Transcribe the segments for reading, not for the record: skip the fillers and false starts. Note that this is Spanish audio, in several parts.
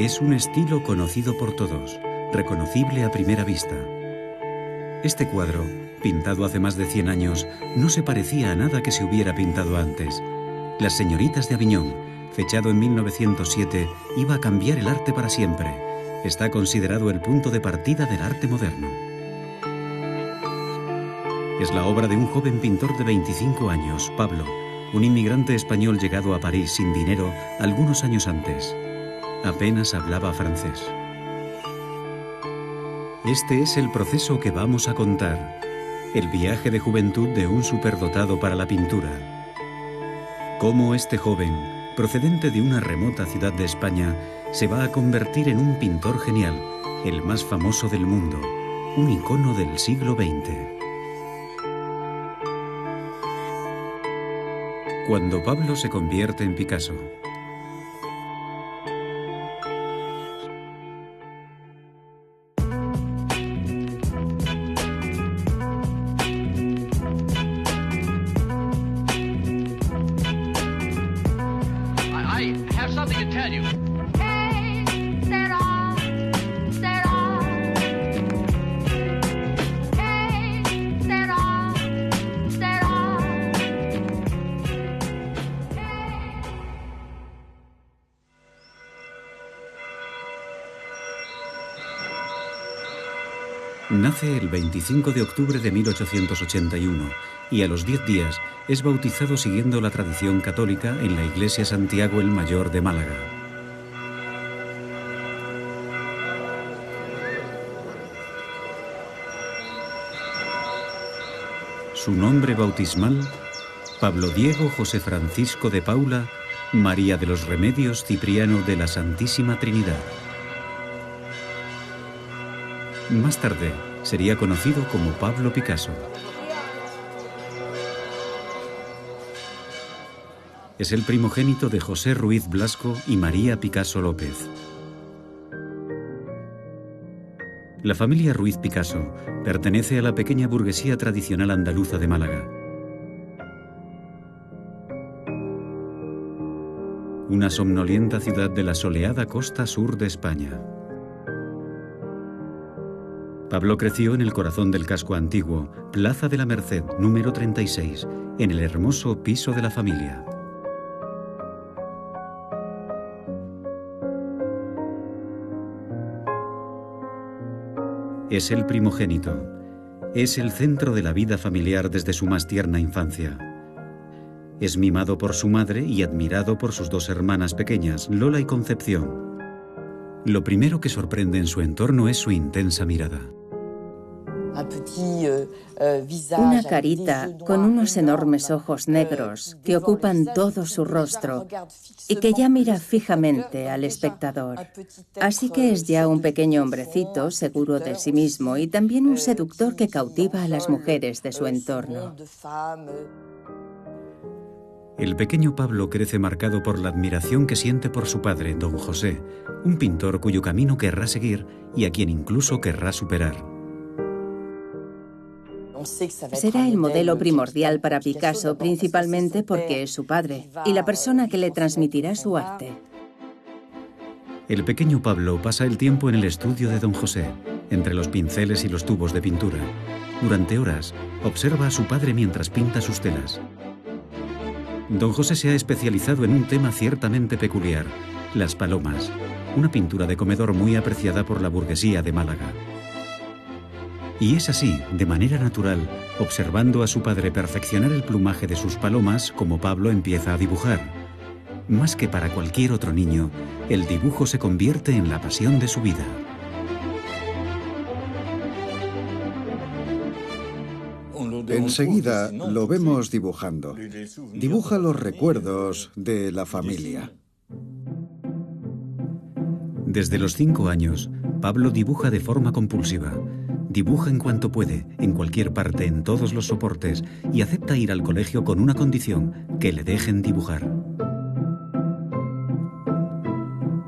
Es un estilo conocido por todos, reconocible a primera vista. Este cuadro, pintado hace más de 100 años, no se parecía a nada que se hubiera pintado antes. Las señoritas de Aviñón, fechado en 1907, iba a cambiar el arte para siempre. Está considerado el punto de partida del arte moderno. Es la obra de un joven pintor de 25 años, Pablo, un inmigrante español llegado a París sin dinero algunos años antes. Apenas hablaba francés. Este es el proceso que vamos a contar, el viaje de juventud de un superdotado para la pintura. Cómo este joven, procedente de una remota ciudad de España, se va a convertir en un pintor genial, el más famoso del mundo, un icono del siglo XX. Cuando Pablo se convierte en Picasso. Nace el 25 de octubre de 1881 y a los 10 días es bautizado siguiendo la tradición católica en la Iglesia Santiago el Mayor de Málaga. Su nombre bautismal, Pablo Diego José Francisco de Paula, María de los Remedios Cipriano de la Santísima Trinidad. Más tarde sería conocido como Pablo Picasso. Es el primogénito de José Ruiz Blasco y María Picasso López. La familia Ruiz Picasso pertenece a la pequeña burguesía tradicional andaluza de Málaga. Una somnolienta ciudad de la soleada costa sur de España. Pablo creció en el corazón del casco antiguo, Plaza de la Merced, número 36, en el hermoso piso de la familia. Es el primogénito. Es el centro de la vida familiar desde su más tierna infancia. Es mimado por su madre y admirado por sus dos hermanas pequeñas, Lola y Concepción. Lo primero que sorprende en su entorno es su intensa mirada. Una carita con unos enormes ojos negros que ocupan todo su rostro y que ya mira fijamente al espectador. Así que es ya un pequeño hombrecito seguro de sí mismo y también un seductor que cautiva a las mujeres de su entorno. El pequeño Pablo crece marcado por la admiración que siente por su padre, don José, un pintor cuyo camino querrá seguir y a quien incluso querrá superar. Será el modelo primordial para Picasso, principalmente porque es su padre y la persona que le transmitirá su arte. El pequeño Pablo pasa el tiempo en el estudio de don José, entre los pinceles y los tubos de pintura. Durante horas, observa a su padre mientras pinta sus telas. Don José se ha especializado en un tema ciertamente peculiar, las palomas, una pintura de comedor muy apreciada por la burguesía de Málaga. Y es así, de manera natural, observando a su padre perfeccionar el plumaje de sus palomas, como Pablo empieza a dibujar. Más que para cualquier otro niño, el dibujo se convierte en la pasión de su vida. Enseguida lo vemos dibujando. Dibuja los recuerdos de la familia. Desde los 5 años, Pablo dibuja de forma compulsiva. Dibuja en cuanto puede, en cualquier parte, en todos los soportes, y acepta ir al colegio con una condición: que le dejen dibujar.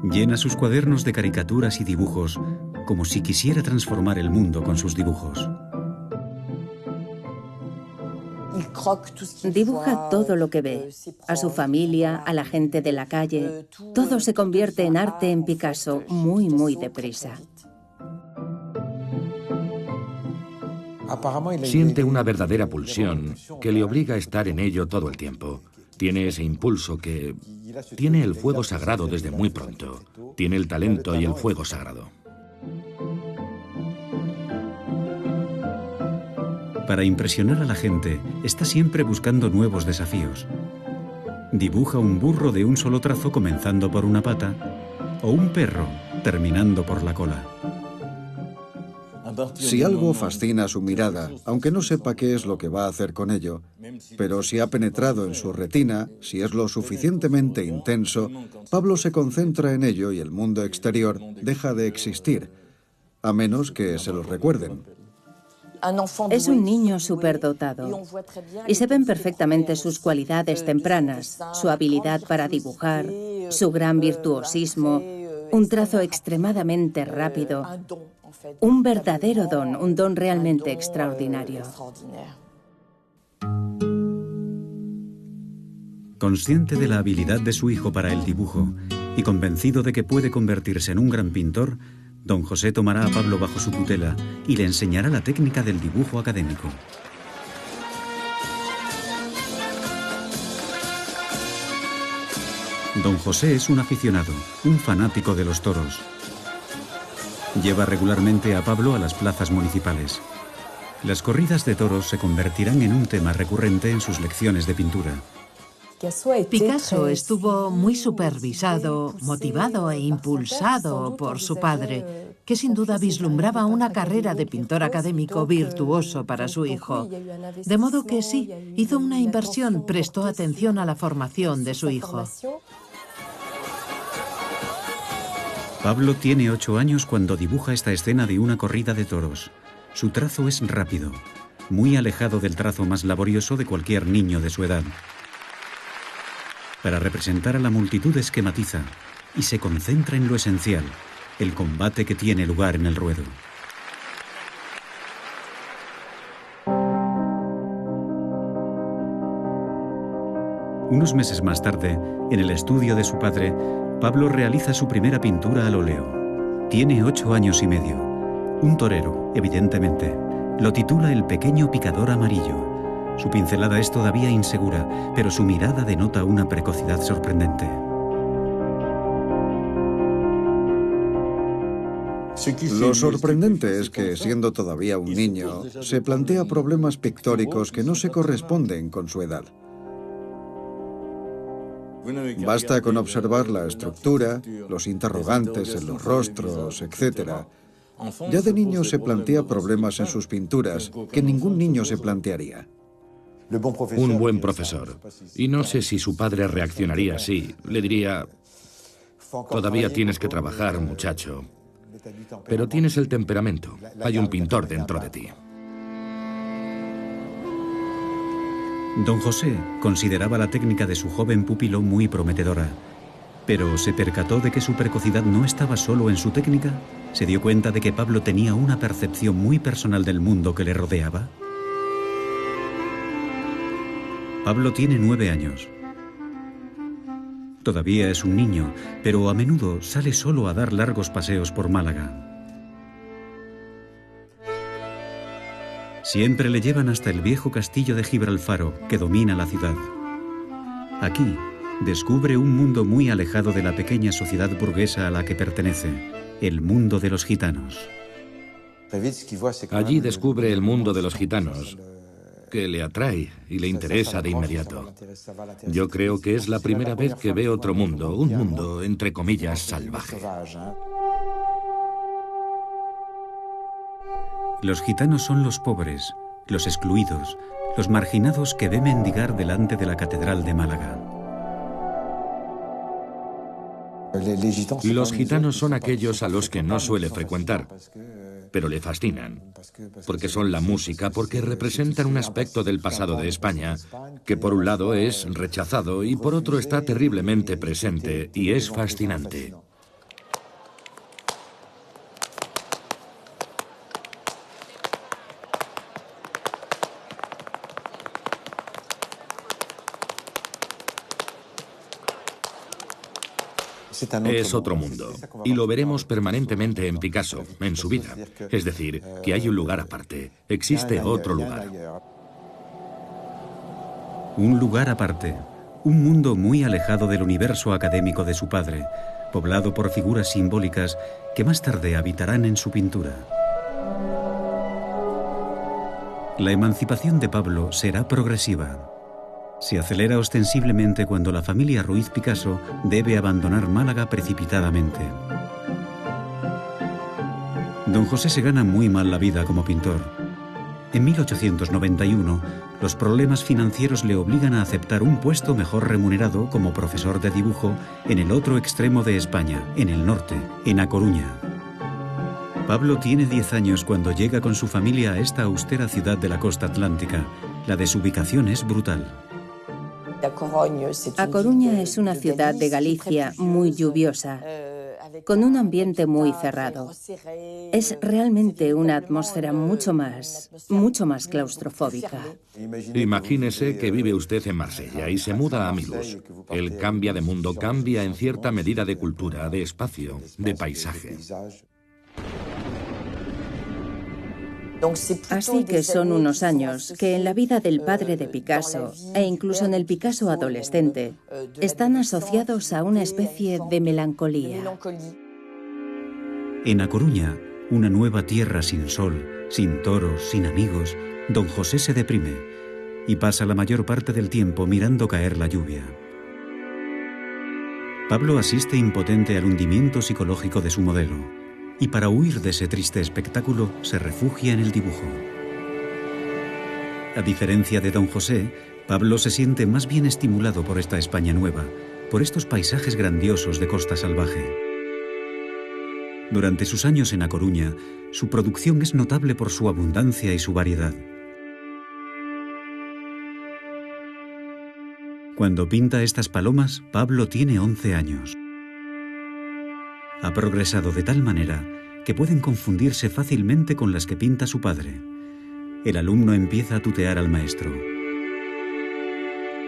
Llena sus cuadernos de caricaturas y dibujos, como si quisiera transformar el mundo con sus dibujos. Dibuja todo lo que ve, a su familia, a la gente de la calle. Todo se convierte en arte en Picasso muy, muy deprisa. Siente una verdadera pulsión que le obliga a estar en ello todo el tiempo. Tiene ese impulso que... Tiene el fuego sagrado desde muy pronto. Tiene el talento y el fuego sagrado. Para impresionar a la gente, está siempre buscando nuevos desafíos. Dibuja un burro de un solo trazo comenzando por una pata, o un perro terminando por la cola. Si algo fascina su mirada, aunque no sepa qué es lo que va a hacer con ello, pero si ha penetrado en su retina, si es lo suficientemente intenso, Pablo se concentra en ello y el mundo exterior deja de existir, a menos que se lo recuerden. Es un niño superdotado y se ven perfectamente sus cualidades tempranas, su habilidad para dibujar, su gran virtuosismo, un trazo extremadamente rápido, un verdadero don, un don realmente extraordinario. Consciente de la habilidad de su hijo para el dibujo y convencido de que puede convertirse en un gran pintor, don José tomará a Pablo bajo su tutela y le enseñará la técnica del dibujo académico. Don José es un aficionado, un fanático de los toros. Lleva regularmente a Pablo a las plazas municipales. Las corridas de toros se convertirán en un tema recurrente en sus lecciones de pintura. Picasso estuvo muy supervisado, motivado e impulsado por su padre, que sin duda vislumbraba una carrera de pintor académico virtuoso para su hijo. De modo que sí, hizo una inversión, prestó atención a la formación de su hijo. Pablo tiene 8 años cuando dibuja esta escena de una corrida de toros. Su trazo es rápido, muy alejado del trazo más laborioso de cualquier niño de su edad. Para representar a la multitud esquematiza y se concentra en lo esencial, el combate que tiene lugar en el ruedo. Unos meses más tarde, en el estudio de su padre, Pablo realiza su primera pintura al óleo. Tiene 8 años y medio. Un torero, evidentemente. Lo titula El pequeño picador amarillo. Su pincelada es todavía insegura, pero su mirada denota una precocidad sorprendente. Lo sorprendente es que, siendo todavía un niño, se plantea problemas pictóricos que no se corresponden con su edad. Basta con observar la estructura, los interrogantes en los rostros, etc. Ya de niño se plantea problemas en sus pinturas que ningún niño se plantearía. Un buen profesor. Y no sé si su padre reaccionaría así. Le diría: todavía tienes que trabajar, muchacho. Pero tienes el temperamento. Hay un pintor dentro de ti. Don José consideraba la técnica de su joven pupilo muy prometedora, pero se percató de que su precocidad no estaba solo en su técnica. Se dio cuenta de que Pablo tenía una percepción muy personal del mundo que le rodeaba. Pablo tiene 9 años. Todavía es un niño, pero a menudo sale solo a dar largos paseos por Málaga. Siempre le llevan hasta el viejo castillo de Gibralfaro, que domina la ciudad. Aquí descubre un mundo muy alejado de la pequeña sociedad burguesa a la que pertenece, el mundo de los gitanos. Allí descubre el mundo de los gitanos, que le atrae y le interesa de inmediato. Yo creo que es la primera vez que ve otro mundo, un mundo, entre comillas, salvaje. Los gitanos son los pobres, los excluidos, los marginados que ve mendigar delante de la Catedral de Málaga. Los gitanos son aquellos a los que no suele frecuentar, pero le fascinan, porque son la música, porque representan un aspecto del pasado de España que por un lado es rechazado y por otro está terriblemente presente y es fascinante. Es otro mundo, y lo veremos permanentemente en Picasso, en su vida. Es decir, que hay un lugar aparte, existe otro lugar. Un lugar aparte, un mundo muy alejado del universo académico de su padre, poblado por figuras simbólicas que más tarde habitarán en su pintura. La emancipación de Pablo será progresiva. Se acelera ostensiblemente cuando la familia Ruiz Picasso debe abandonar Málaga precipitadamente. Don José se gana muy mal la vida como pintor. En 1891, los problemas financieros le obligan a aceptar un puesto mejor remunerado como profesor de dibujo en el otro extremo de España, en el norte, en A Coruña. Pablo tiene 10 años cuando llega con su familia a esta austera ciudad de la costa atlántica. La desubicación es brutal. A Coruña es una ciudad de Galicia muy lluviosa, con un ambiente muy cerrado. Es realmente una atmósfera mucho más claustrofóbica. Imagínese que vive usted en Marsella y se muda a Milus. Él cambia de mundo, cambia en cierta medida de cultura, de espacio, de paisaje. Así que son unos años que en la vida del padre de Picasso, e incluso en el Picasso adolescente, están asociados a una especie de melancolía. En A Coruña, una nueva tierra sin sol, sin toros, sin amigos, don José se deprime y pasa la mayor parte del tiempo mirando caer la lluvia. Pablo asiste impotente al hundimiento psicológico de su modelo. Y para huir de ese triste espectáculo se refugia en el dibujo. A diferencia de don José, Pablo se siente más bien estimulado por esta España nueva, por estos paisajes grandiosos de costa salvaje. Durante sus años en A Coruña, su producción es notable por su abundancia y su variedad. Cuando pinta estas palomas, Pablo tiene 11 años. Ha progresado de tal manera que pueden confundirse fácilmente con las que pinta su padre. El alumno empieza a tutear al maestro.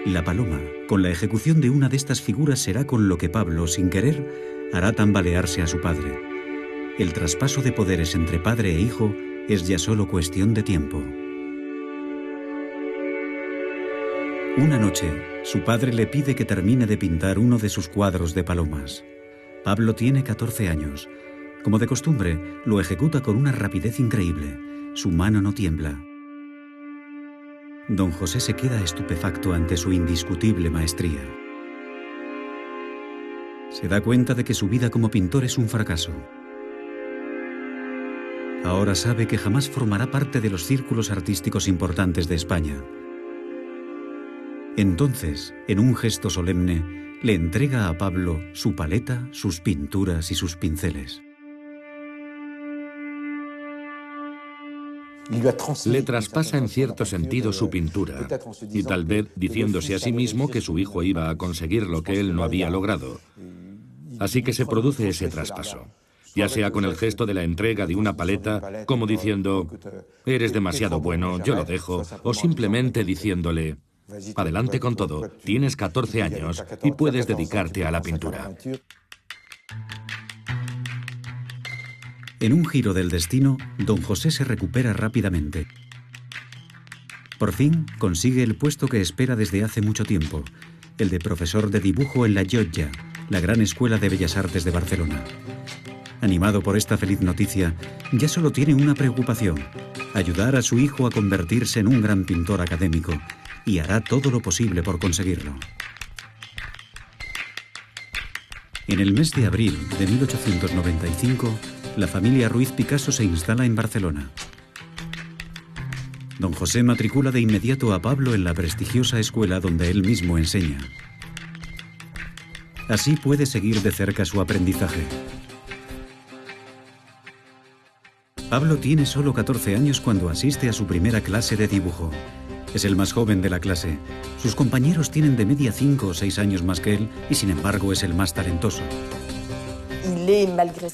La paloma, con la ejecución de una de estas figuras, será con lo que Pablo, sin querer, hará tambalearse a su padre. El traspaso de poderes entre padre e hijo es ya solo cuestión de tiempo. Una noche, su padre le pide que termine de pintar uno de sus cuadros de palomas. Pablo tiene 14 años. Como de costumbre, lo ejecuta con una rapidez increíble. Su mano no tiembla. Don José se queda estupefacto ante su indiscutible maestría. Se da cuenta de que su vida como pintor es un fracaso. Ahora sabe que jamás formará parte de los círculos artísticos importantes de España. Entonces, en un gesto solemne, le entrega a Pablo su paleta, sus pinturas y sus pinceles. Le traspasa en cierto sentido su pintura, y tal vez diciéndose a sí mismo que su hijo iba a conseguir lo que él no había logrado. Así que se produce ese traspaso, ya sea con el gesto de la entrega de una paleta, como diciendo, eres demasiado bueno, yo lo dejo, o simplemente diciéndole, adelante con todo, tienes 14 años y puedes dedicarte a la pintura. En un giro del destino, don José se recupera rápidamente. Por fin consigue el puesto que espera desde hace mucho tiempo, el de profesor de dibujo en la Llotja, la gran escuela de bellas artes de Barcelona. Animado por esta feliz noticia, ya solo tiene una preocupación: ayudar a su hijo a convertirse en un gran pintor académico, y hará todo lo posible por conseguirlo. En el mes de abril de 1895, la familia Ruiz Picasso se instala en Barcelona. Don José matricula de inmediato a Pablo en la prestigiosa escuela donde él mismo enseña. Así puede seguir de cerca su aprendizaje. Pablo tiene solo 14 años cuando asiste a su primera clase de dibujo. Es el más joven de la clase. Sus compañeros tienen de media 5 o 6 años más que él y sin embargo es el más talentoso.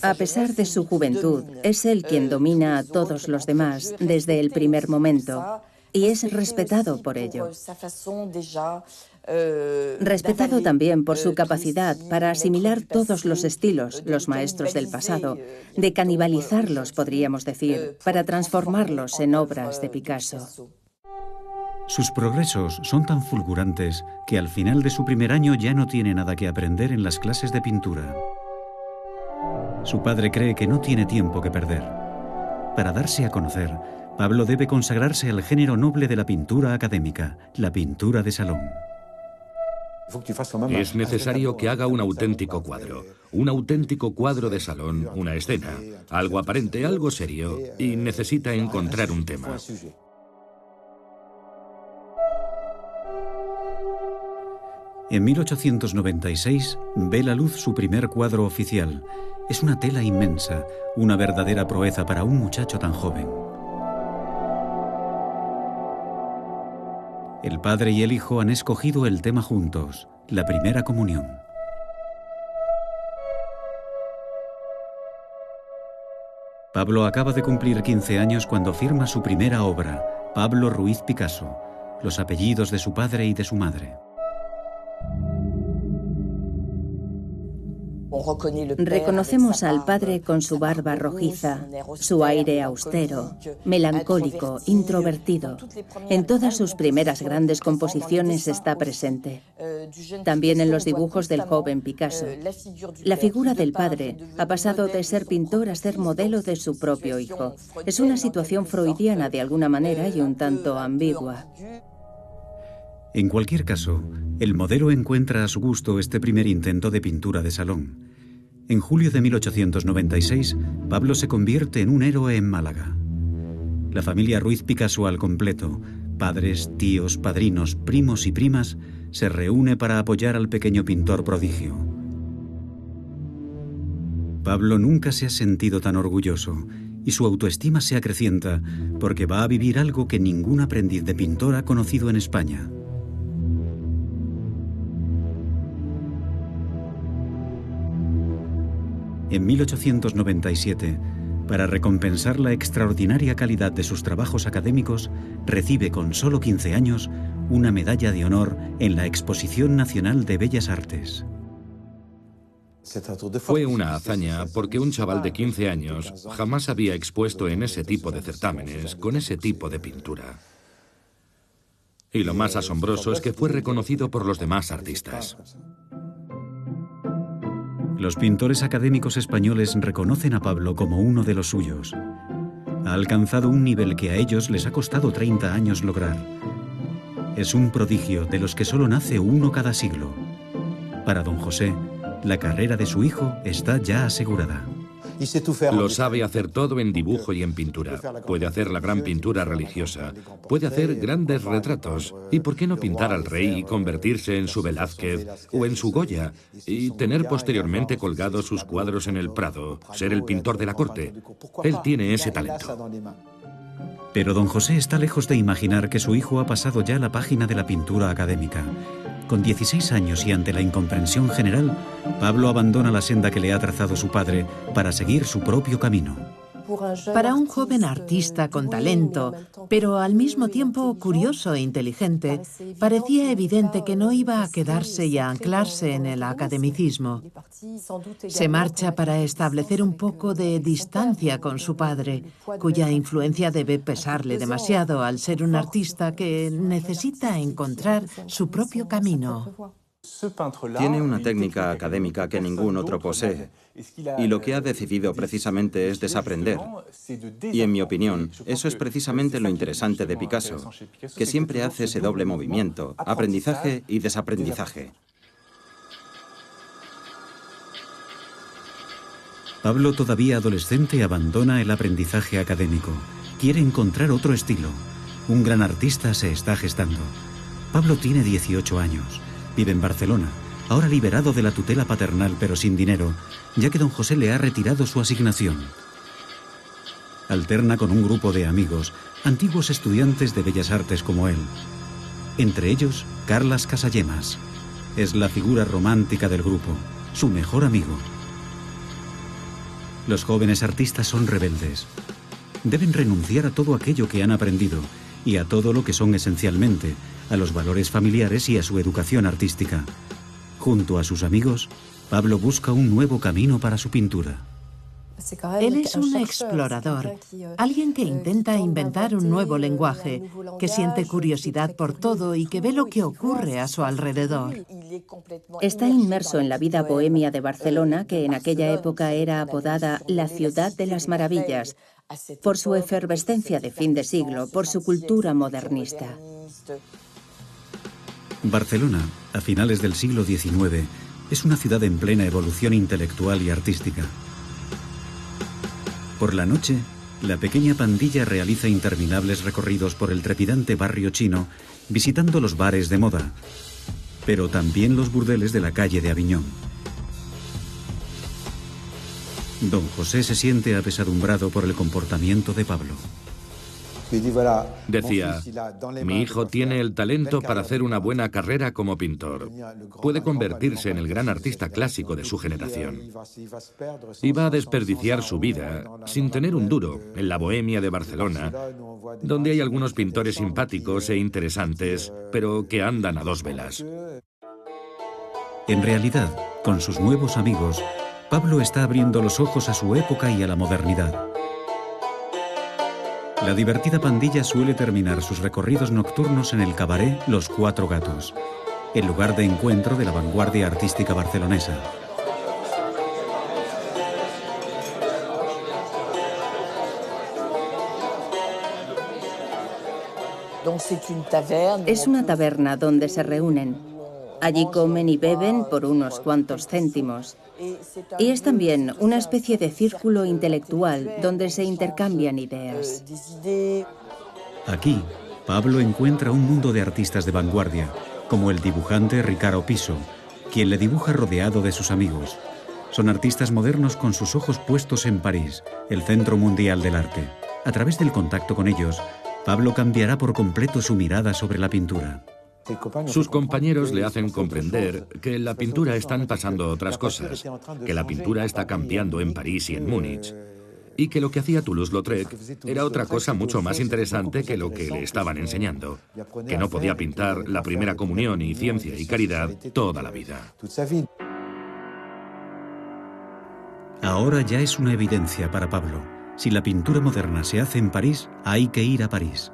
A pesar de su juventud, es él quien domina a todos los demás desde el primer momento y es respetado por ello. Respetado también por su capacidad para asimilar todos los estilos, los maestros del pasado, de canibalizarlos, podríamos decir, para transformarlos en obras de Picasso. Sus progresos son tan fulgurantes que al final de su primer año ya no tiene nada que aprender en las clases de pintura. Su padre cree que no tiene tiempo que perder. Para darse a conocer, Pablo debe consagrarse al género noble de la pintura académica, la pintura de salón. Es necesario que haga un auténtico cuadro de salón, una escena, algo aparente, algo serio, y necesita encontrar un tema. En 1896 ve la luz su primer cuadro oficial. Es una tela inmensa, una verdadera proeza para un muchacho tan joven. El padre y el hijo han escogido el tema juntos, la primera comunión. Pablo acaba de cumplir 15 años cuando firma su primera obra, Pablo Ruiz Picasso, los apellidos de su padre y de su madre. Reconocemos al padre con su barba rojiza, su aire austero, melancólico, introvertido. En todas sus primeras grandes composiciones está presente. También en los dibujos del joven Picasso. La figura del padre ha pasado de ser pintor a ser modelo de su propio hijo. Es una situación freudiana de alguna manera y un tanto ambigua. En cualquier caso, el modelo encuentra a su gusto este primer intento de pintura de salón. En julio de 1896, Pablo se convierte en un héroe en Málaga. La familia Ruiz Picasso al completo, padres, tíos, padrinos, primos y primas, se reúne para apoyar al pequeño pintor prodigio. Pablo nunca se ha sentido tan orgulloso y su autoestima se acrecienta porque va a vivir algo que ningún aprendiz de pintor ha conocido en España. En 1897, para recompensar la extraordinaria calidad de sus trabajos académicos, recibe con solo 15 años una medalla de honor en la Exposición Nacional de Bellas Artes. Fue una hazaña porque un chaval de 15 años jamás había expuesto en ese tipo de certámenes, con ese tipo de pintura. Y lo más asombroso es que fue reconocido por los demás artistas. Los pintores académicos españoles reconocen a Pablo como uno de los suyos. Ha alcanzado un nivel que a ellos les ha costado 30 años lograr. Es un prodigio de los que solo nace uno cada siglo. Para don José, la carrera de su hijo está ya asegurada. Lo sabe hacer todo en dibujo y en pintura. Puede hacer la gran pintura religiosa, puede hacer grandes retratos. ¿Y por qué no pintar al rey y convertirse en su Velázquez o en su Goya y tener posteriormente colgados sus cuadros en el Prado, ser el pintor de la corte? Él tiene ese talento. Pero don José está lejos de imaginar que su hijo ha pasado ya la página de la pintura académica. Con 16 años y ante la incomprensión general, Pablo abandona la senda que le ha trazado su padre para seguir su propio camino. Para un joven artista con talento, pero al mismo tiempo curioso e inteligente, parecía evidente que no iba a quedarse y a anclarse en el academicismo. Se marcha para establecer un poco de distancia con su padre, cuya influencia debe pesarle demasiado al ser un artista que necesita encontrar su propio camino. Tiene una técnica académica que ningún otro posee, y lo que ha decidido precisamente es desaprender. Y en mi opinión, eso es precisamente lo interesante de Picasso, que siempre hace ese doble movimiento, aprendizaje y desaprendizaje. Pablo, todavía adolescente, abandona el aprendizaje académico. Quiere encontrar otro estilo. Un gran artista se está gestando. Pablo tiene 18 años. Vive en Barcelona, ahora liberado de la tutela paternal pero sin dinero, ya que don José le ha retirado su asignación. Alterna con un grupo de amigos, antiguos estudiantes de Bellas Artes como él. Entre ellos, Carlas Casagemas. Es la figura romántica del grupo, su mejor amigo. Los jóvenes artistas son rebeldes. Deben renunciar a todo aquello que han aprendido y a todo lo que son esencialmente, a los valores familiares y a su educación artística. Junto a sus amigos, Pablo busca un nuevo camino para su pintura. Él es un explorador, alguien que intenta inventar un nuevo lenguaje, que siente curiosidad por todo y que ve lo que ocurre a su alrededor. Está inmerso en la vida bohemia de Barcelona, que en aquella época era apodada la ciudad de las maravillas, por su efervescencia de fin de siglo, por su cultura modernista. Barcelona, a finales del siglo XIX, es una ciudad en plena evolución intelectual y artística. Por la noche, la pequeña pandilla realiza interminables recorridos por el trepidante barrio chino, visitando los bares de moda, pero también los burdeles de la calle de Aviñón. Don José se siente apesadumbrado por el comportamiento de Pablo. Decía, mi hijo tiene el talento para hacer una buena carrera como pintor. Puede convertirse en el gran artista clásico de su generación. Y va a desperdiciar su vida sin tener un duro en la bohemia de Barcelona, donde hay algunos pintores simpáticos e interesantes, pero que andan a dos velas. En realidad, con sus nuevos amigos, Pablo está abriendo los ojos a su época y a la modernidad. La divertida pandilla suele terminar sus recorridos nocturnos en el cabaret Los Cuatro Gatos, el lugar de encuentro de la vanguardia artística barcelonesa. Es una taberna donde se reúnen. Allí comen y beben por unos cuantos céntimos. Y es también una especie de círculo intelectual donde se intercambian ideas. Aquí, Pablo encuentra un mundo de artistas de vanguardia, como el dibujante Ricardo Piso, quien le dibuja rodeado de sus amigos. Son artistas modernos con sus ojos puestos en París, el centro mundial del arte. A través del contacto con ellos, Pablo cambiará por completo su mirada sobre la pintura. Sus compañeros le hacen comprender que en la pintura están pasando otras cosas, que la pintura está cambiando en París y en Múnich, y que lo que hacía Toulouse-Lautrec era otra cosa mucho más interesante que lo que le estaban enseñando, que no podía pintar la primera comunión y ciencia y caridad toda la vida. Ahora ya es una evidencia para Pablo. Si la pintura moderna se hace en París, hay que ir a París.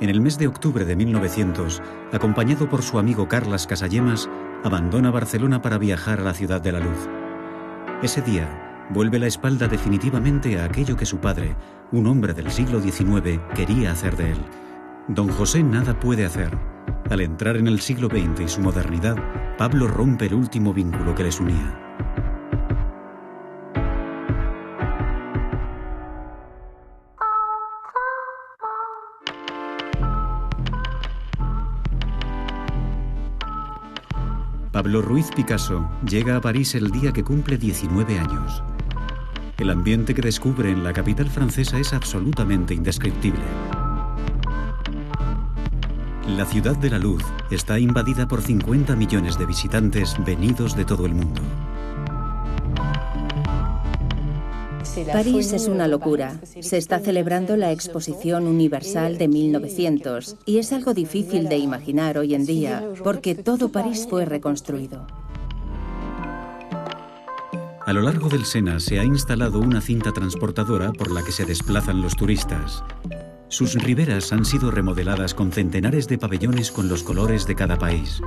En el mes de octubre de 1900, acompañado por su amigo Carles Casagemas, abandona Barcelona para viajar a la Ciudad de la Luz. Ese día, vuelve la espalda definitivamente a aquello que su padre, un hombre del siglo XIX, quería hacer de él. Don José nada puede hacer. Al entrar en el siglo XX y su modernidad, Pablo rompe el último vínculo que les unía. Pablo Ruiz Picasso llega a París el día que cumple 19 años. El ambiente que descubre en la capital francesa es absolutamente indescriptible. La Ciudad de la Luz está invadida por 50 millones de visitantes venidos de todo el mundo. París es una locura. Se está celebrando la Exposición Universal de 1900 y es algo difícil de imaginar hoy en día porque todo París fue reconstruido. A lo largo del Sena se ha instalado una cinta transportadora por la que se desplazan los turistas. Sus riberas han sido remodeladas con centenares de pabellones con los colores de cada país.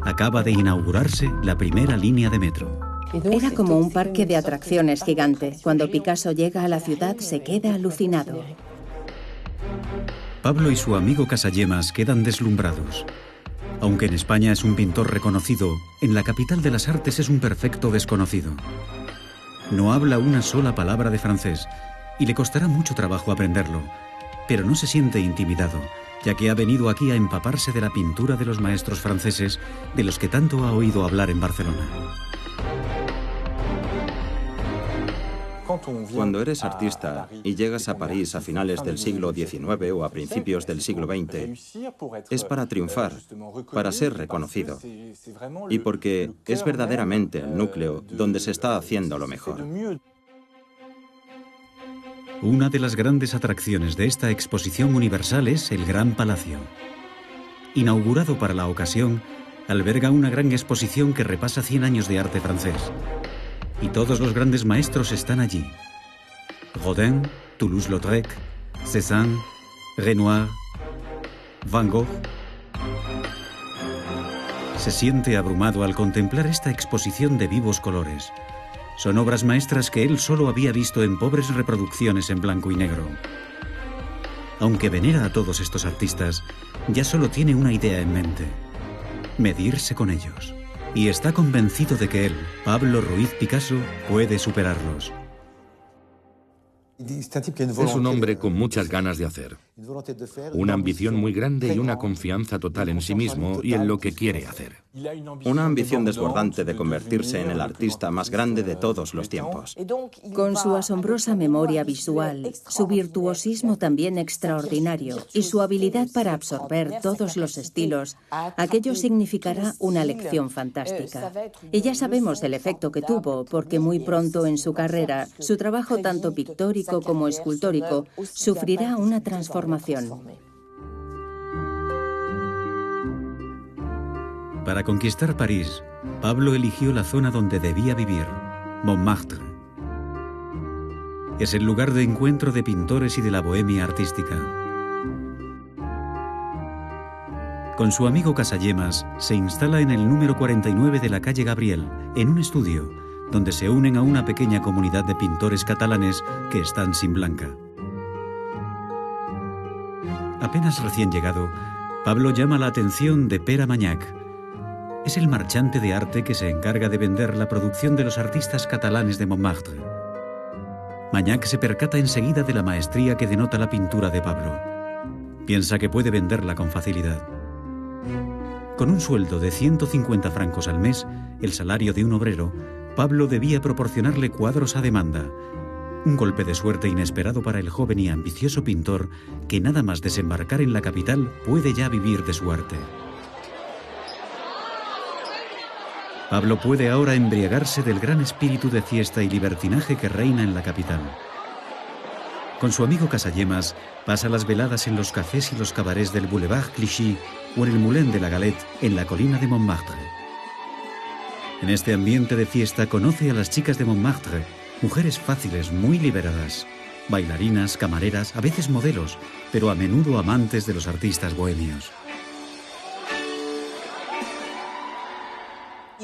Acaba de inaugurarse la primera línea de metro. Era como un parque de atracciones gigante. Cuando Picasso llega a la ciudad se queda alucinado. Pablo y su amigo Casagemas quedan deslumbrados. Aunque en España es un pintor reconocido, en la capital de las artes es un perfecto desconocido. No habla una sola palabra de francés y le costará mucho trabajo aprenderlo, pero no se siente intimidado, ya que ha venido aquí a empaparse de la pintura de los maestros franceses de los que tanto ha oído hablar en Barcelona. Cuando eres artista y llegas a París a finales del siglo XIX o a principios del siglo XX, es para triunfar, para ser reconocido, y porque es verdaderamente el núcleo donde se está haciendo lo mejor. Una de las grandes atracciones de esta exposición universal es el Gran Palacio. Inaugurado para la ocasión, alberga una gran exposición que repasa 100 años de arte francés. Y todos los grandes maestros están allí. Rodin, Toulouse-Lautrec, Cézanne, Renoir, Van Gogh. Se siente abrumado al contemplar esta exposición de vivos colores. Son obras maestras que él solo había visto en pobres reproducciones en blanco y negro. Aunque venera a todos estos artistas, ya solo tiene una idea en mente: medirse con ellos. Y está convencido de que él, Pablo Ruiz Picasso, puede superarlos. Es un hombre con muchas ganas de hacer, una ambición muy grande y una confianza total en sí mismo y en lo que quiere hacer. Una ambición desbordante de convertirse en el artista más grande de todos los tiempos. Con su asombrosa memoria visual, su virtuosismo también extraordinario y su habilidad para absorber todos los estilos, aquello significará una lección fantástica. Y ya sabemos el efecto que tuvo, porque muy pronto en su carrera, su trabajo tanto pictórico como escultórico sufrirá una transformación. Para conquistar París, Pablo eligió la zona donde debía vivir, Montmartre. Es el lugar de encuentro de pintores y de la bohemia artística. Con su amigo Casagemas, se instala en el número 49 de la calle Gabriel, en un estudio, donde se unen a una pequeña comunidad de pintores catalanes que están sin blanca. Apenas recién llegado, Pablo llama la atención de Pere Magnac. Es el marchante de arte que se encarga de vender la producción de los artistas catalanes de Montmartre. Magnac se percata enseguida de la maestría que denota la pintura de Pablo. Piensa que puede venderla con facilidad. Con un sueldo de 150 francos al mes, el salario de un obrero, Pablo debía proporcionarle cuadros a demanda. Un golpe de suerte inesperado para el joven y ambicioso pintor que nada más desembarcar en la capital puede ya vivir de su arte. Pablo puede ahora embriagarse del gran espíritu de fiesta y libertinaje que reina en la capital. Con su amigo Casagemas pasa las veladas en los cafés y los cabarets del Boulevard Clichy o en el Moulin de la Galette en la colina de Montmartre. En este ambiente de fiesta conoce a las chicas de Montmartre, mujeres fáciles, muy liberadas, bailarinas, camareras, a veces modelos, pero a menudo amantes de los artistas bohemios.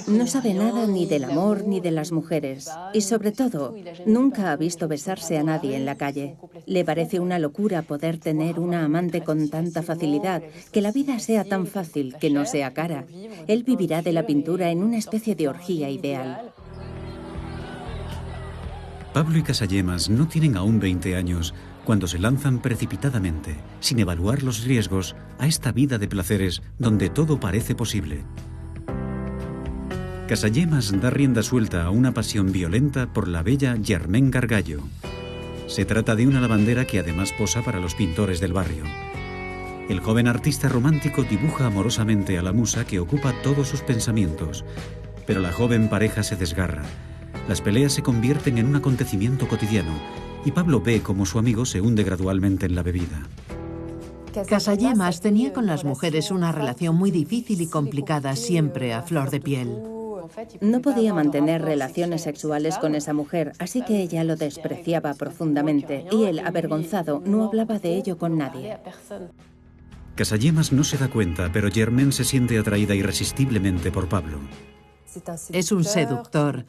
No sabe nada ni del amor ni de las mujeres y, sobre todo, nunca ha visto besarse a nadie en la calle. Le parece una locura poder tener una amante con tanta facilidad, que la vida sea tan fácil, que no sea cara. Él vivirá de la pintura en una especie de orgía ideal. Pablo y Casagemas no tienen aún 20 años cuando se lanzan precipitadamente, sin evaluar los riesgos, a esta vida de placeres donde todo parece posible. Casagemas da rienda suelta a una pasión violenta por la bella Germaine Gargallo. Se trata de una lavandera que además posa para los pintores del barrio. El joven artista romántico dibuja amorosamente a la musa que ocupa todos sus pensamientos, pero la joven pareja se desgarra. Las peleas se convierten en un acontecimiento cotidiano y Pablo ve cómo su amigo se hunde gradualmente en la bebida. Casagemas tenía con las mujeres una relación muy difícil y complicada, siempre a flor de piel. No podía mantener relaciones sexuales con esa mujer, así que ella lo despreciaba profundamente y él, avergonzado, no hablaba de ello con nadie. Casagemas no se da cuenta, pero Germaine se siente atraída irresistiblemente por Pablo. Es un seductor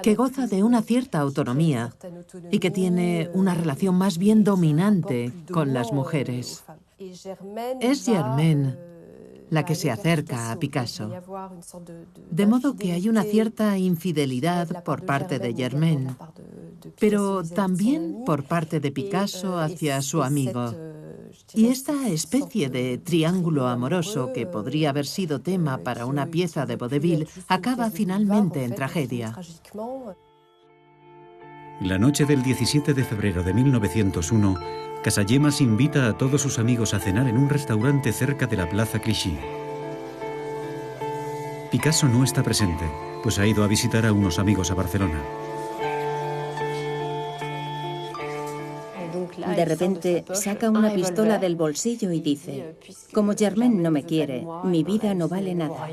que goza de una cierta autonomía y que tiene una relación más bien dominante con las mujeres. Es Germaine la que se acerca a Picasso. De modo que hay una cierta infidelidad por parte de Germaine, pero también por parte de Picasso hacia su amigo. Y esta especie de triángulo amoroso que podría haber sido tema para una pieza de vaudeville acaba finalmente en tragedia. La noche del 17 de febrero de 1901, Casagemas invita a todos sus amigos a cenar en un restaurante cerca de la Plaza Clichy. Picasso no está presente, pues ha ido a visitar a unos amigos a Barcelona. De repente saca una pistola del bolsillo y dice: como Germaine no me quiere, mi vida no vale nada.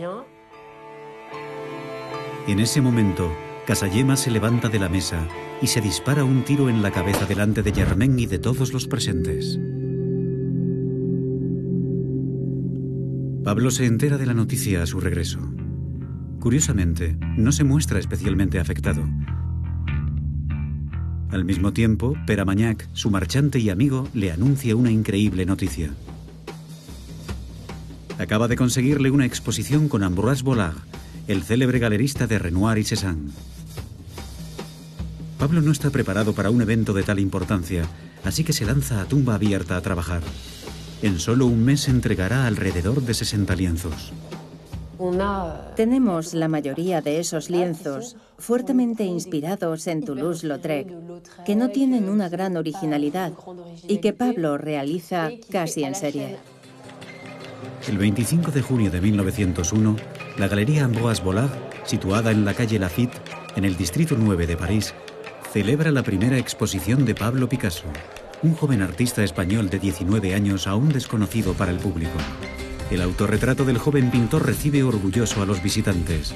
En ese momento, Casagemas se levanta de la mesa y se dispara un tiro en la cabeza delante de Germaine y de todos los presentes. Pablo se entera de la noticia a su regreso. Curiosamente, no se muestra especialmente afectado. Al mismo tiempo, Pere Armagnac, su marchante y amigo, le anuncia una increíble noticia. Acaba de conseguirle una exposición con Ambroise Vollard, el célebre galerista de Renoir y Cézanne. Pablo no está preparado para un evento de tal importancia, así que se lanza a tumba abierta a trabajar. En solo un mes entregará alrededor de 60 lienzos. Tenemos la mayoría de esos lienzos fuertemente inspirados en Toulouse-Lautrec, que no tienen una gran originalidad y que Pablo realiza casi en serie. El 25 de junio de 1901, la Galería Ambroise Vollard, situada en la calle Lafitte, en el distrito 9 de París, celebra la primera exposición de Pablo Picasso, un joven artista español de 19 años aún desconocido para el público. El autorretrato del joven pintor recibe orgulloso a los visitantes.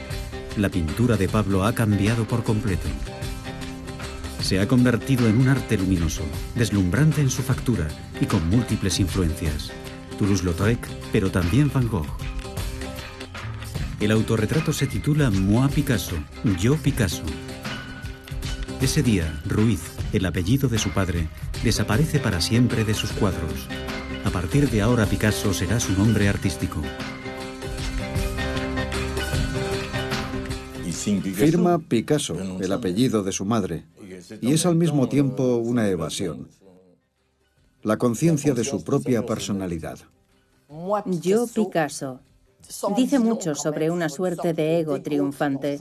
La pintura de Pablo ha cambiado por completo. Se ha convertido en un arte luminoso, deslumbrante en su factura y con múltiples influencias. Toulouse-Lautrec, pero también Van Gogh. El autorretrato se titula Moi Picasso, Yo Picasso. Ese día, Ruiz, el apellido de su padre, desaparece para siempre de sus cuadros. A partir de ahora, Picasso será su nombre artístico. Firma Picasso, el apellido de su madre, y es al mismo tiempo una evasión. La conciencia de su propia personalidad. Yo Picasso. Dice mucho sobre una suerte de ego triunfante.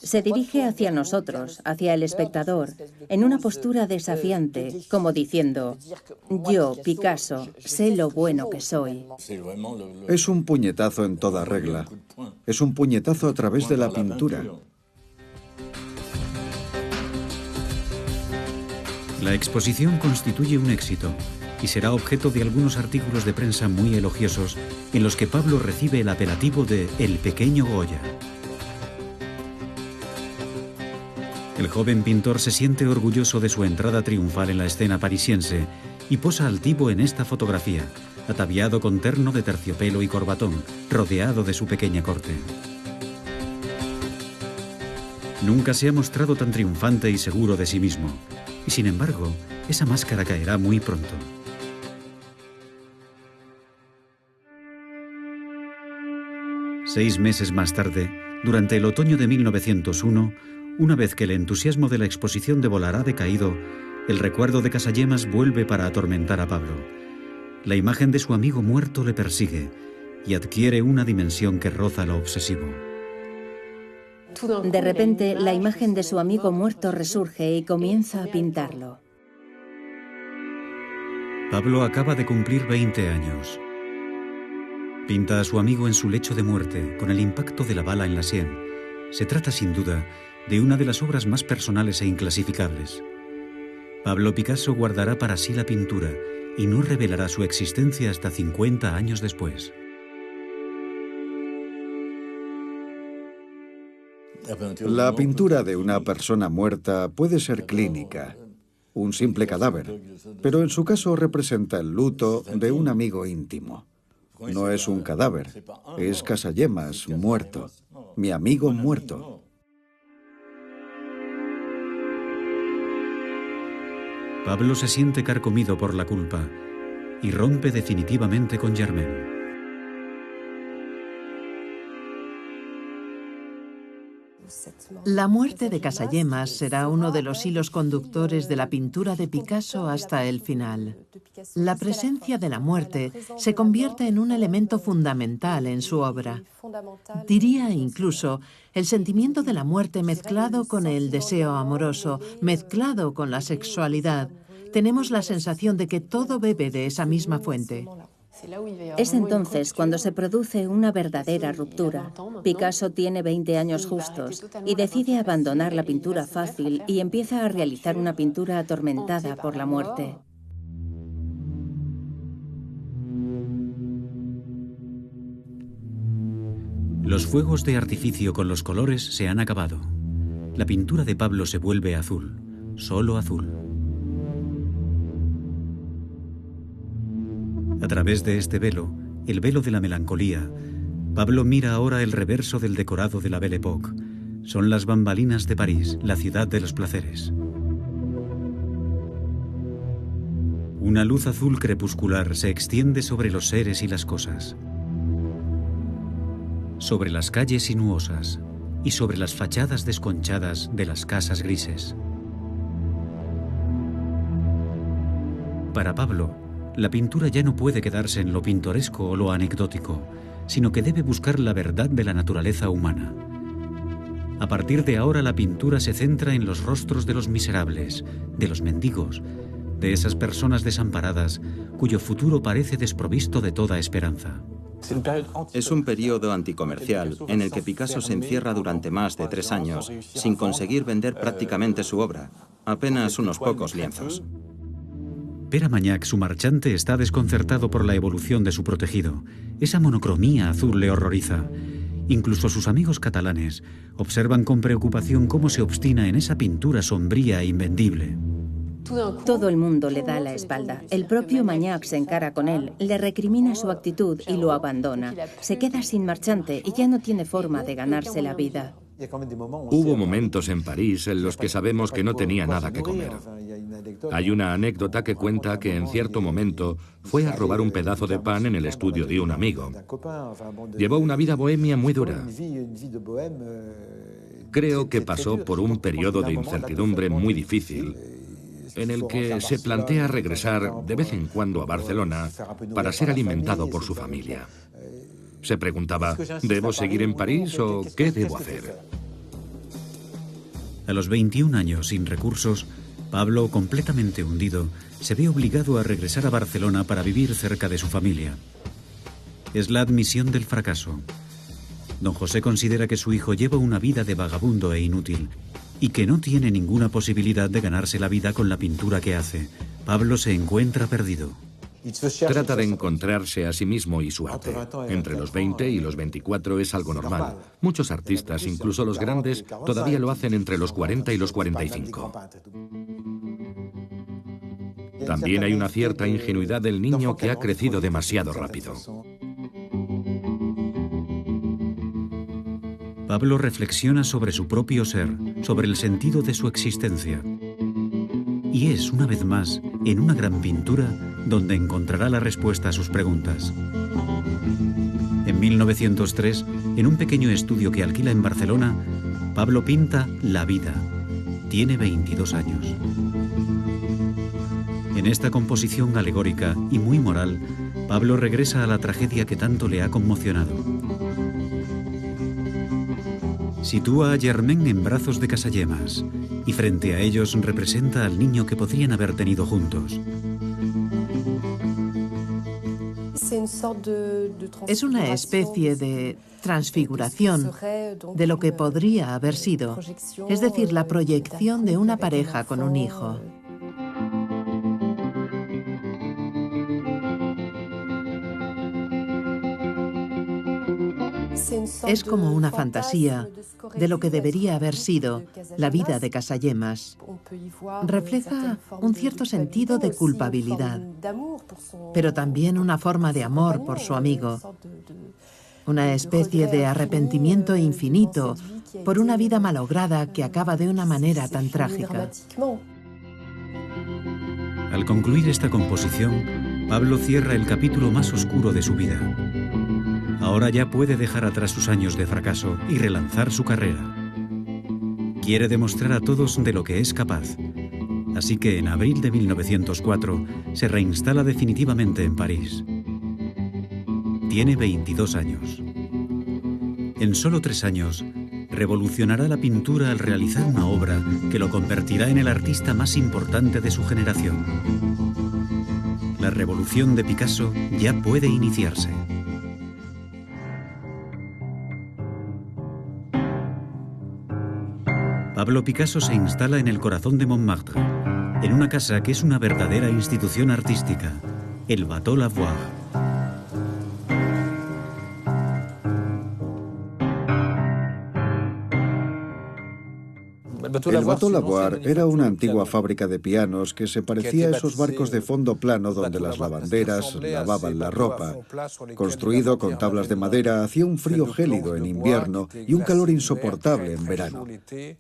Se dirige hacia nosotros, hacia el espectador, en una postura desafiante, como diciendo: yo, Picasso, sé lo bueno que soy. Es un puñetazo en toda regla. Es un puñetazo a través de la pintura. La exposición constituye un éxito y será objeto de algunos artículos de prensa muy elogiosos en los que Pablo recibe el apelativo de El Pequeño Goya. El joven pintor se siente orgulloso de su entrada triunfal en la escena parisiense y posa altivo en esta fotografía, ataviado con terno de terciopelo y corbatón, rodeado de su pequeña corte. Nunca se ha mostrado tan triunfante y seguro de sí mismo, y sin embargo, esa máscara caerá muy pronto. Seis meses más tarde, durante el otoño de 1901, una vez que el entusiasmo de la exposición de Vollard ha decaído, el recuerdo de Casagemas vuelve para atormentar a Pablo. La imagen de su amigo muerto le persigue y adquiere una dimensión que roza lo obsesivo. De repente, la imagen de su amigo muerto resurge y comienza a pintarlo. Pablo acaba de cumplir 20 años. Pinta a su amigo en su lecho de muerte, con el impacto de la bala en la sien. Se trata, sin duda, de una de las obras más personales e inclasificables. Pablo Picasso guardará para sí la pintura y no revelará su existencia hasta 50 años después. La pintura de una persona muerta puede ser clínica, un simple cadáver, pero en su caso representa el luto de un amigo íntimo. No es un cadáver, es Casagemas muerto, mi amigo muerto. Pablo se siente carcomido por la culpa y rompe definitivamente con Germaine. La muerte de Casagemas será uno de los hilos conductores de la pintura de Picasso hasta el final. La presencia de la muerte se convierte en un elemento fundamental en su obra. Diría incluso el sentimiento de la muerte mezclado con el deseo amoroso, mezclado con la sexualidad. Tenemos la sensación de que todo bebe de esa misma fuente. Es entonces cuando se produce una verdadera ruptura. Picasso tiene 20 años justos y decide abandonar la pintura fácil y empieza a realizar una pintura atormentada por la muerte. Los fuegos de artificio con los colores se han acabado. La pintura de Pablo se vuelve azul, solo azul. A través de este velo, el velo de la melancolía, Pablo mira ahora el reverso del decorado de la Belle Époque. Son las bambalinas de París, la ciudad de los placeres. Una luz azul crepuscular se extiende sobre los seres y las cosas, sobre las calles sinuosas y sobre las fachadas desconchadas de las casas grises. Para Pablo, la pintura ya no puede quedarse en lo pintoresco o lo anecdótico, sino que debe buscar la verdad de la naturaleza humana. A partir de ahora la pintura se centra en los rostros de los miserables, de los mendigos, de esas personas desamparadas cuyo futuro parece desprovisto de toda esperanza. Es un periodo anticomercial en el que Picasso se encierra durante más de 3 años sin conseguir vender prácticamente su obra, apenas unos pocos lienzos. Pere Magnac, su marchante, está desconcertado por la evolución de su protegido. Esa monocromía azul le horroriza. Incluso sus amigos catalanes observan con preocupación cómo se obstina en esa pintura sombría e invendible. Todo el mundo le da la espalda. El propio Magnac se encara con él, le recrimina su actitud y lo abandona. Se queda sin marchante y ya no tiene forma de ganarse la vida. Hubo momentos en París en los que sabemos que no tenía nada que comer. Hay una anécdota que cuenta que en cierto momento fue a robar un pedazo de pan en el estudio de un amigo. Llevó una vida bohemia muy dura. Creo que pasó por un periodo de incertidumbre muy difícil, en el que se plantea regresar de vez en cuando a Barcelona para ser alimentado por su familia. Se preguntaba, ¿debo seguir en París o qué debo hacer? A los 21 años, sin recursos, Pablo, completamente hundido, se ve obligado a regresar a Barcelona para vivir cerca de su familia. Es la admisión del fracaso. Don José considera que su hijo lleva una vida de vagabundo e inútil y que no tiene ninguna posibilidad de ganarse la vida con la pintura que hace. Pablo se encuentra perdido. Trata de encontrarse a sí mismo y su arte. Entre los 20 y los 24 es algo normal. Muchos artistas, incluso los grandes, todavía lo hacen entre los 40 y los 45. También hay una cierta ingenuidad del niño que ha crecido demasiado rápido. Pablo reflexiona sobre su propio ser, sobre el sentido de su existencia. Y es, una vez más, en una gran pintura, donde encontrará la respuesta a sus preguntas. En 1903, en un pequeño estudio que alquila en Barcelona, Pablo pinta La vida. Tiene 22 años. En esta composición alegórica y muy moral, Pablo regresa a la tragedia que tanto le ha conmocionado. Sitúa a Germain en brazos de Casagemas y frente a ellos representa al niño que podrían haber tenido juntos. Es una especie de transfiguración de lo que podría haber sido, es decir, la proyección de una pareja con un hijo. Es como una fantasía de lo que debería haber sido la vida de Casagemas. Refleja un cierto sentido de culpabilidad, pero también una forma de amor por su amigo. Una especie de arrepentimiento infinito por una vida malograda que acaba de una manera tan trágica. Al concluir esta composición, Pablo cierra el capítulo más oscuro de su vida. Ahora ya puede dejar atrás sus años de fracaso y relanzar su carrera. Quiere demostrar a todos de lo que es capaz. Así que en abril de 1904 se reinstala definitivamente en París. Tiene 22 años. En solo 3 años, revolucionará la pintura al realizar una obra que lo convertirá en el artista más importante de su generación. La revolución de Picasso ya puede iniciarse. Pablo Picasso se instala en el corazón de Montmartre, en una casa que es una verdadera institución artística, el Bateau Lavoir. El Bateau Lavoir era una antigua fábrica de pianos que se parecía a esos barcos de fondo plano donde las lavanderas lavaban la ropa. Construido con tablas de madera, hacía un frío gélido en invierno y un calor insoportable en verano.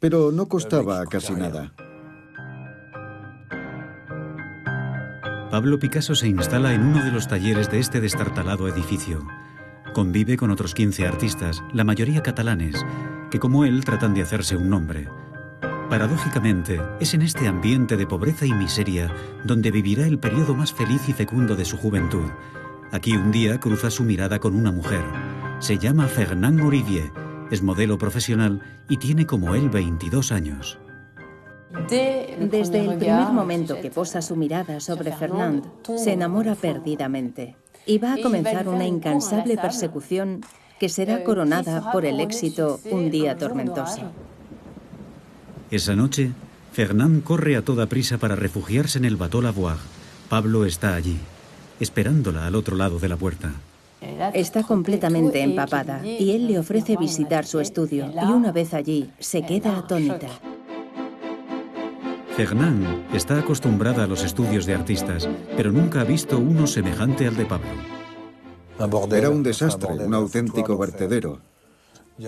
Pero no costaba casi nada. Pablo Picasso se instala en uno de los talleres de este destartalado edificio. Convive con otros 15 artistas, la mayoría catalanes, que como él tratan de hacerse un nombre. Paradójicamente, es en este ambiente de pobreza y miseria donde vivirá el periodo más feliz y fecundo de su juventud. Aquí un día cruza su mirada con una mujer. Se llama Fernande Olivier, es modelo profesional y tiene como él 22 años. Desde el primer momento que posa su mirada sobre Fernande, se enamora perdidamente y va a comenzar una incansable persecución que será coronada por el éxito un día tormentoso. Esa noche, Fernande corre a toda prisa para refugiarse en el Bateau Lavoir. Pablo está allí, esperándola al otro lado de la puerta. Está completamente empapada y él le ofrece visitar su estudio y una vez allí se queda atónita. Fernande está acostumbrada a los estudios de artistas, pero nunca ha visto uno semejante al de Pablo. Era un desastre, un auténtico vertedero.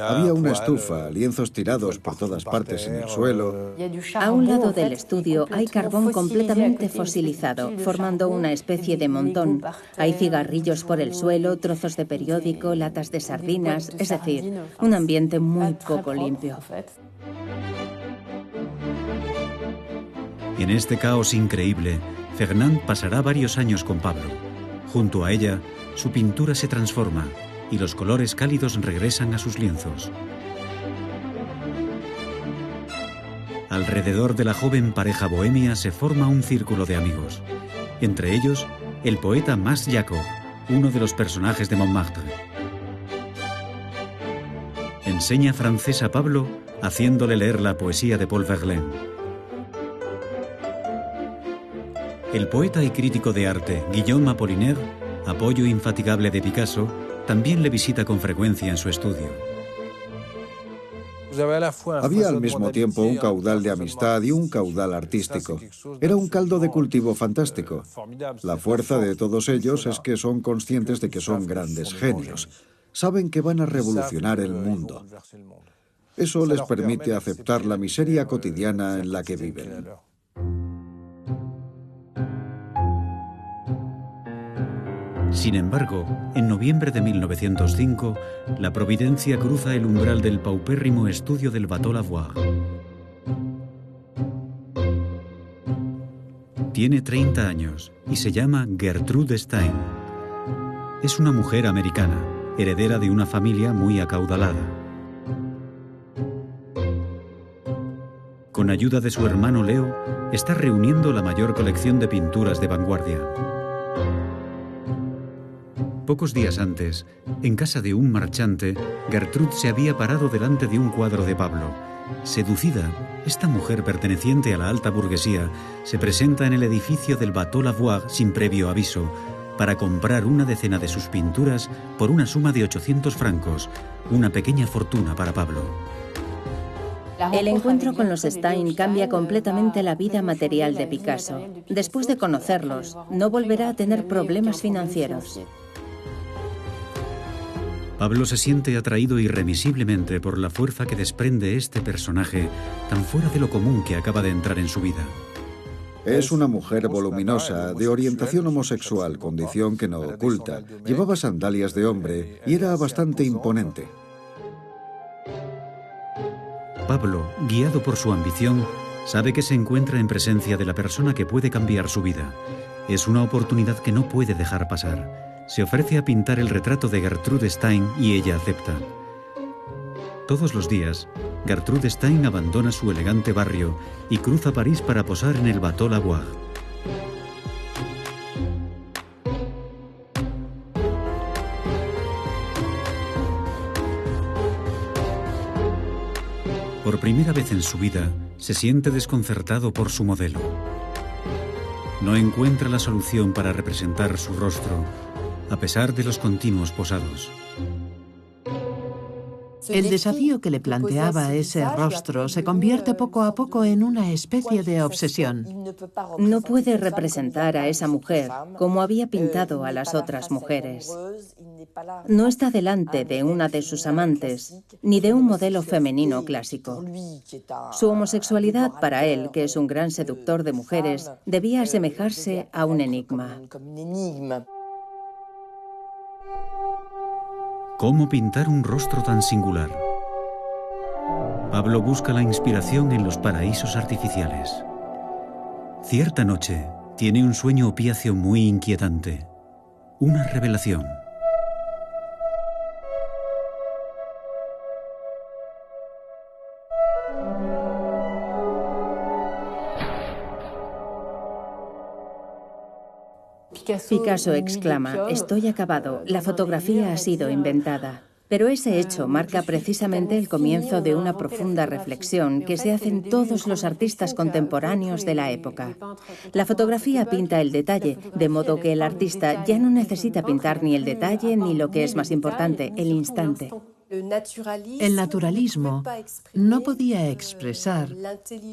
Había una estufa, lienzos tirados por todas partes en el suelo. A un lado del estudio hay carbón completamente fosilizado, formando una especie de montón. Hay cigarrillos por el suelo, trozos de periódico, latas de sardinas, es decir, un ambiente muy poco limpio. En este caos increíble, Fernande pasará varios años con Pablo. Junto a ella, su pintura se transforma y los colores cálidos regresan a sus lienzos. Alrededor de la joven pareja bohemia se forma un círculo de amigos. Entre ellos, el poeta Mas Jacob, uno de los personajes de Montmartre. Enseña francés a Pablo, haciéndole leer la poesía de Paul Verlaine. El poeta y crítico de arte Guillaume Apollinaire, apoyo infatigable de Picasso, también le visita con frecuencia en su estudio. Había al mismo tiempo un caudal de amistad y un caudal artístico. Era un caldo de cultivo fantástico. La fuerza de todos ellos es que son conscientes de que son grandes genios. Saben que van a revolucionar el mundo. Eso les permite aceptar la miseria cotidiana en la que viven. Sin embargo, en noviembre de 1905, la providencia cruza el umbral del paupérrimo estudio del Bateau Lavoir. Tiene 30 años y se llama Gertrude Stein. Es una mujer americana, heredera de una familia muy acaudalada. Con ayuda de su hermano Leo, está reuniendo la mayor colección de pinturas de vanguardia. Pocos días antes, en casa de un marchante, Gertrude se había parado delante de un cuadro de Pablo. Seducida, esta mujer perteneciente a la alta burguesía se presenta en el edificio del Bateau Lavoir sin previo aviso para comprar una decena de sus pinturas por una suma de 800 francos, una pequeña fortuna para Pablo. El encuentro con los Stein cambia completamente la vida material de Picasso. Después de conocerlos, no volverá a tener problemas financieros. Pablo se siente atraído irremisiblemente por la fuerza que desprende este personaje tan fuera de lo común que acaba de entrar en su vida. Es una mujer voluminosa, de orientación homosexual, condición que no oculta. Llevaba sandalias de hombre y era bastante imponente. Pablo, guiado por su ambición, sabe que se encuentra en presencia de la persona que puede cambiar su vida. Es una oportunidad que no puede dejar pasar. Se ofrece a pintar el retrato de Gertrude Stein y ella acepta. Todos los días, Gertrude Stein abandona su elegante barrio y cruza París para posar en el Bateau Lavoir. Por primera vez en su vida, se siente desconcertado por su modelo. No encuentra la solución para representar su rostro, a pesar de los continuos posados. El desafío que le planteaba ese rostro se convierte poco a poco en una especie de obsesión. No puede representar a esa mujer como había pintado a las otras mujeres. No está delante de una de sus amantes, ni de un modelo femenino clásico. Su homosexualidad para él, que es un gran seductor de mujeres, debía asemejarse a un enigma. ¿Cómo pintar un rostro tan singular? Pablo busca la inspiración en los paraísos artificiales. Cierta noche, tiene un sueño opiáceo muy inquietante. Una revelación. Picasso exclama: «Estoy acabado, la fotografía ha sido inventada». Pero ese hecho marca precisamente el comienzo de una profunda reflexión que se hacen todos los artistas contemporáneos de la época. La fotografía pinta el detalle, de modo que el artista ya no necesita pintar ni el detalle ni lo que es más importante, el instante. El naturalismo no podía expresar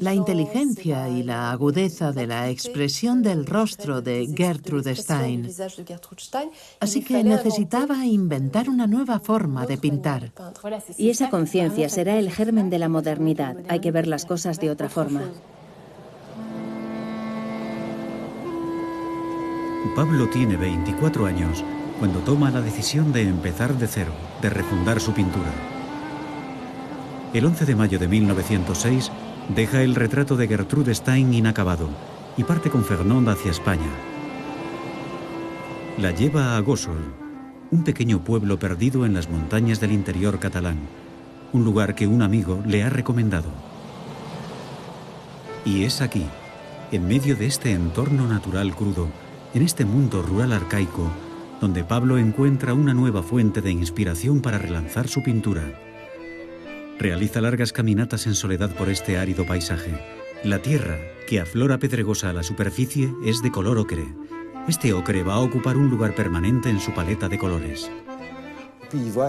la inteligencia y la agudeza de la expresión del rostro de Gertrude Stein. Así que necesitaba inventar una nueva forma de pintar. Y esa conciencia será el germen de la modernidad. Hay que ver las cosas de otra forma. Pablo tiene 24 años cuando toma la decisión de empezar de cero, de refundar su pintura. El 11 de mayo de 1906 deja el retrato de Gertrude Stein inacabado y parte con Fernand hacia España. La lleva a Gósol, un pequeño pueblo perdido en las montañas del interior catalán, un lugar que un amigo le ha recomendado. Y es aquí, en medio de este entorno natural crudo, en este mundo rural arcaico, donde Pablo encuentra una nueva fuente de inspiración para relanzar su pintura. Realiza largas caminatas en soledad por este árido paisaje. La tierra, que aflora pedregosa a la superficie, es de color ocre. Este ocre va a ocupar un lugar permanente en su paleta de colores.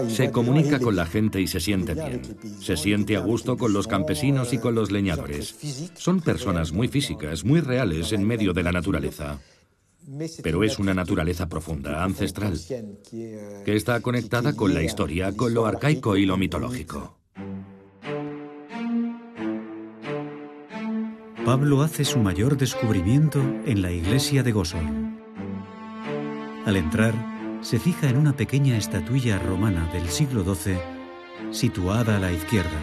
Se comunica con la gente y se siente bien. Se siente a gusto con los campesinos y con los leñadores. Son personas muy físicas, muy reales en medio de la naturaleza. Pero es una naturaleza profunda, ancestral, que está conectada con la historia, con lo arcaico y lo mitológico. Pablo hace su mayor descubrimiento en la iglesia de Gósol. Al entrar, se fija en una pequeña estatuilla romana del siglo XII, situada a la izquierda,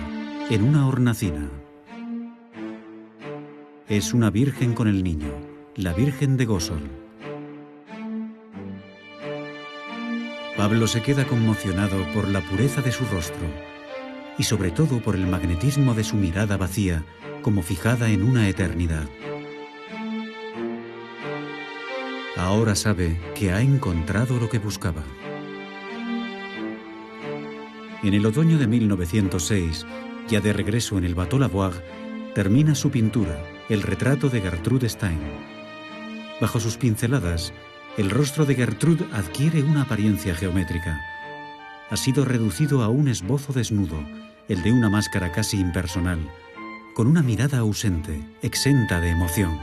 en una hornacina. Es una virgen con el niño, la Virgen de Gósol. Pablo se queda conmocionado por la pureza de su rostro y sobre todo por el magnetismo de su mirada vacía, como fijada en una eternidad. Ahora sabe que ha encontrado lo que buscaba. En el otoño de 1906, ya de regreso en el Bateau Lavoir, termina su pintura, el retrato de Gertrude Stein. Bajo sus pinceladas, el rostro de Gertrude adquiere una apariencia geométrica. Ha sido reducido a un esbozo desnudo, el de una máscara casi impersonal, con una mirada ausente, exenta de emoción.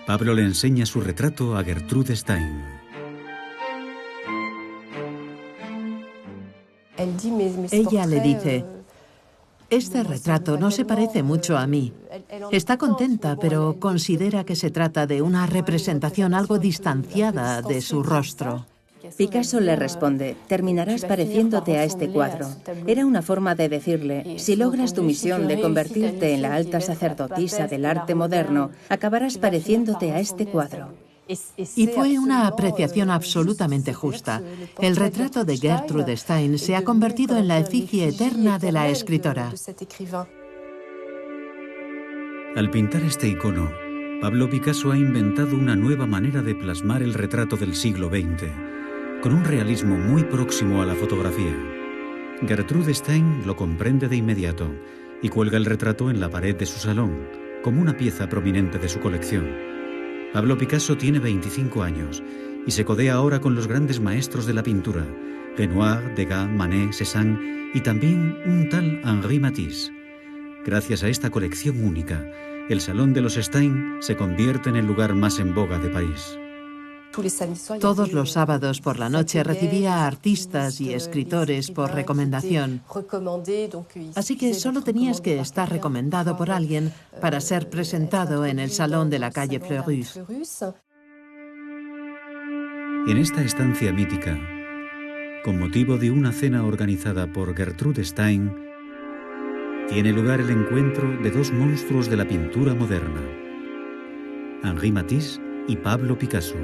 Pablo le enseña su retrato a Gertrude Stein. Ella le dice: «Este retrato no se parece mucho a mí». Está contenta, pero considera que se trata de una representación algo distanciada de su rostro. Picasso le responde: «Terminarás pareciéndote a este cuadro». Era una forma de decirle: si logras tu misión de convertirte en la alta sacerdotisa del arte moderno, acabarás pareciéndote a este cuadro. Y fue una apreciación absolutamente justa. El retrato de Gertrude Stein se ha convertido en la efigie eterna de la escritora. Al pintar este icono, Pablo Picasso ha inventado una nueva manera de plasmar el retrato del siglo XX, con un realismo muy próximo a la fotografía. Gertrude Stein lo comprende de inmediato y cuelga el retrato en la pared de su salón, como una pieza prominente de su colección. Pablo Picasso tiene 25 años y se codea ahora con los grandes maestros de la pintura, Renoir, Degas, Manet, Cézanne y también un tal Henri Matisse. Gracias a esta colección única, el Salón de los Stein se convierte en el lugar más en boga de París. Todos los sábados por la noche recibía a artistas y escritores por recomendación. Así que solo tenías que estar recomendado por alguien para ser presentado en el salón de la calle Fleurus. En esta estancia mítica, con motivo de una cena organizada por Gertrude Stein, tiene lugar el encuentro de dos monstruos de la pintura moderna, Henri Matisse y Pablo Picasso.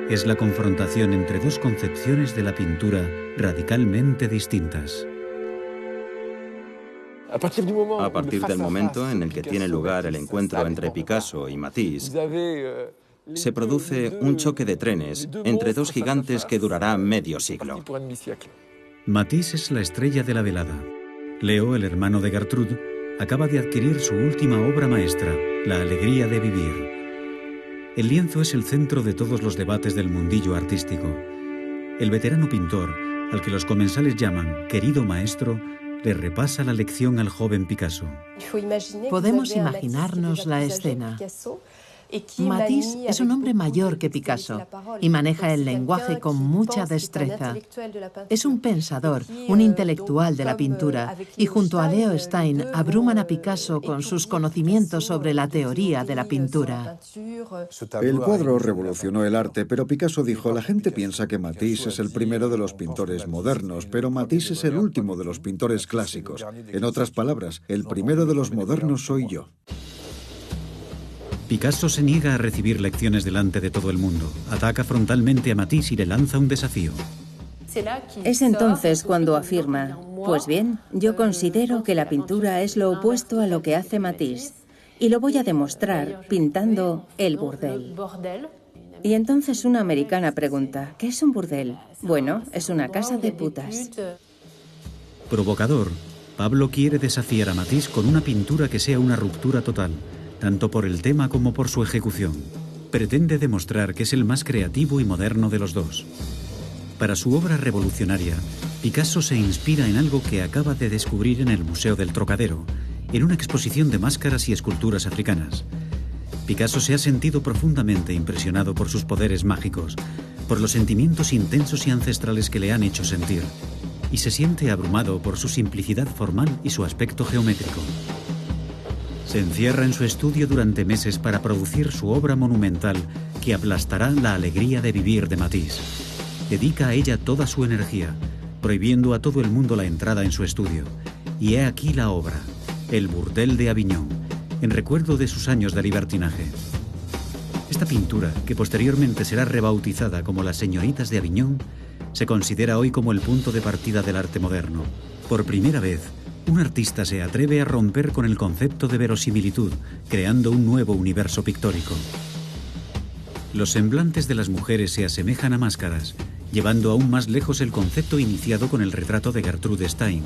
Es la confrontación entre dos concepciones de la pintura radicalmente distintas. A partir del momento en el que tiene lugar el encuentro entre Picasso y Matisse, se produce un choque de trenes entre dos gigantes que durará medio siglo. Matisse es la estrella de la velada. Leo, el hermano de Gertrude, acaba de adquirir su última obra maestra, La alegría de vivir. El lienzo es el centro de todos los debates del mundillo artístico. El veterano pintor, al que los comensales llaman querido maestro, le repasa la lección al joven Picasso. Podemos imaginarnos la escena. Matisse es un hombre mayor que Picasso y maneja el lenguaje con mucha destreza. Es un pensador, un intelectual de la pintura, y junto a Leo Stein abruman a Picasso con sus conocimientos sobre la teoría de la pintura. El cuadro revolucionó el arte, pero Picasso dijo: la gente piensa que Matisse es el primero de los pintores modernos, pero Matisse es el último de los pintores clásicos. En otras palabras, el primero de los modernos soy yo. Picasso se niega a recibir lecciones delante de todo el mundo. Ataca frontalmente a Matisse y le lanza un desafío. Es entonces cuando afirma: pues bien, yo considero que la pintura es lo opuesto a lo que hace Matisse, y lo voy a demostrar pintando el burdel. Y entonces una americana pregunta: ¿qué es un burdel? Bueno, es una casa de putas. Provocador, Pablo quiere desafiar a Matisse con una pintura que sea una ruptura total, tanto por el tema como por su ejecución. Pretende demostrar que es el más creativo y moderno de los dos. Para su obra revolucionaria, Picasso se inspira en algo que acaba de descubrir en el Museo del Trocadero, en una exposición de máscaras y esculturas africanas. Picasso se ha sentido profundamente impresionado por sus poderes mágicos, por los sentimientos intensos y ancestrales que le han hecho sentir, y se siente abrumado por su simplicidad formal y su aspecto geométrico. Se encierra en su estudio durante meses para producir su obra monumental que aplastará La alegría de vivir de Matisse. Dedica a ella toda su energía, prohibiendo a todo el mundo la entrada en su estudio. Y he aquí la obra, El burdel de Avignon, en recuerdo de sus años de libertinaje. Esta pintura, que posteriormente será rebautizada como Las señoritas de Avignon, se considera hoy como el punto de partida del arte moderno. Por primera vez, un artista se atreve a romper con el concepto de verosimilitud, creando un nuevo universo pictórico. Los semblantes de las mujeres se asemejan a máscaras, llevando aún más lejos el concepto iniciado con el retrato de Gertrude Stein.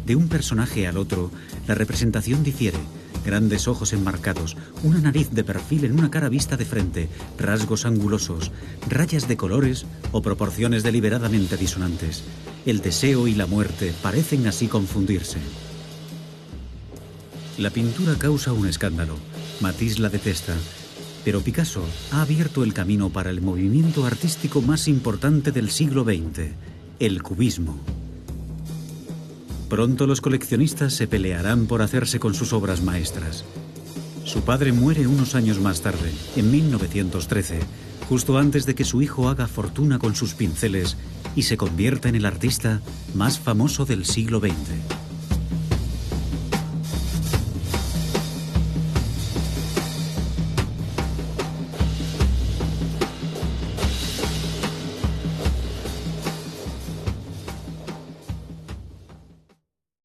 De un personaje al otro, la representación difiere. Grandes ojos enmarcados, una nariz de perfil en una cara vista de frente, rasgos angulosos, rayas de colores o proporciones deliberadamente disonantes. El deseo y la muerte parecen así confundirse. La pintura causa un escándalo. Matisse la detesta, pero Picasso ha abierto el camino para el movimiento artístico más importante del siglo XX, el cubismo. Pronto los coleccionistas se pelearán por hacerse con sus obras maestras. Su padre muere unos años más tarde, en 1913, justo antes de que su hijo haga fortuna con sus pinceles y se convierta en el artista más famoso del siglo XX.